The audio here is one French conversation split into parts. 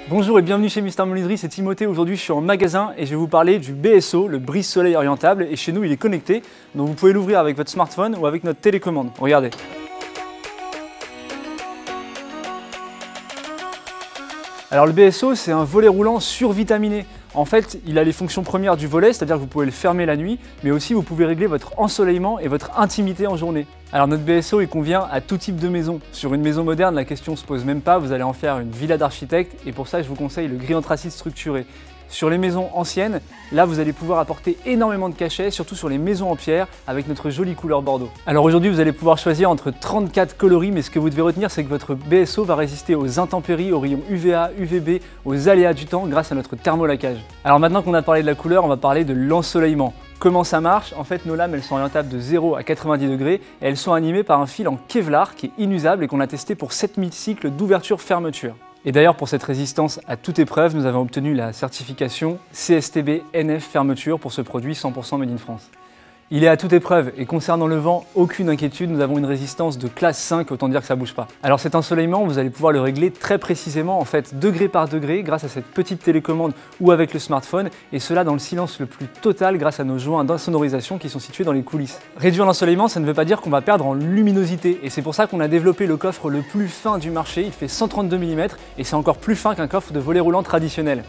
Bonjour et bienvenue chez Mister Menuiserie, c'est Timothée. Aujourd'hui je suis en magasin et je vais vous parler du BSO, le brise-soleil orientable. Et chez nous il est connecté, donc vous pouvez l'ouvrir avec votre smartphone ou avec notre télécommande. Regardez. Alors le BSO c'est un volet roulant survitaminé. En fait, il a les fonctions premières du volet, c'est-à-dire que vous pouvez le fermer la nuit, mais aussi vous pouvez régler votre ensoleillement et votre intimité en journée. Alors notre BSO, il convient à tout type de maison. Sur une maison moderne, la question ne se pose même pas, vous allez en faire une villa d'architecte et pour ça, je vous conseille le gris anthracite structuré. Sur les maisons anciennes, là vous allez pouvoir apporter énormément de cachet, surtout sur les maisons en pierre avec notre jolie couleur bordeaux. Alors aujourd'hui vous allez pouvoir choisir entre 34 coloris, mais ce que vous devez retenir c'est que votre BSO va résister aux intempéries, aux rayons UVA, UVB, aux aléas du temps grâce à notre thermolaquage. Alors maintenant qu'on a parlé de la couleur, on va parler de l'ensoleillement. Comment ça marche? En fait, nos lames elles sont orientables de 0 à 90 degrés et elles sont animées par un fil en Kevlar qui est inusable et qu'on a testé pour 7000 cycles d'ouverture-fermeture. Et d'ailleurs, pour cette résistance à toute épreuve, nous avons obtenu la certification CSTB NF Fermeture pour ce produit 100% Made in France. Il est à toute épreuve et concernant le vent, aucune inquiétude, nous avons une résistance de classe 5, autant dire que ça ne bouge pas. Alors cet ensoleillement, vous allez pouvoir le régler très précisément, en fait degré par degré, grâce à cette petite télécommande ou avec le smartphone, et cela dans le silence le plus total grâce à nos joints d'insonorisation qui sont situés dans les coulisses. Réduire l'ensoleillement, ça ne veut pas dire qu'on va perdre en luminosité, et c'est pour ça qu'on a développé le coffre le plus fin du marché, il fait 132 mm, et c'est encore plus fin qu'un coffre de volet roulant traditionnel.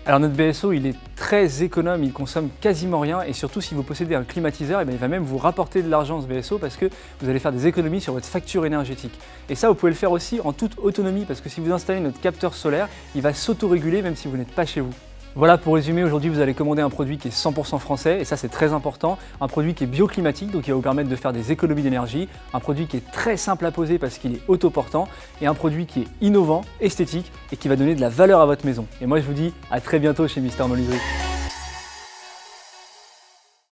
Alors notre BSO il est très économe, il consomme quasiment rien et surtout si vous possédez un climatiseur, il va même vous rapporter de l'argent ce BSO parce que vous allez faire des économies sur votre facture énergétique. Et ça vous pouvez le faire aussi en toute autonomie parce que si vous installez notre capteur solaire, il va s'autoréguler même si vous n'êtes pas chez vous. Voilà pour résumer, aujourd'hui vous allez commander un produit qui est 100% français et ça c'est très important, un produit qui est bioclimatique donc il va vous permettre de faire des économies d'énergie, un produit qui est très simple à poser parce qu'il est autoportant et un produit qui est innovant, esthétique et qui va donner de la valeur à votre maison. Et moi je vous dis à très bientôt chez Mister Menuiserie.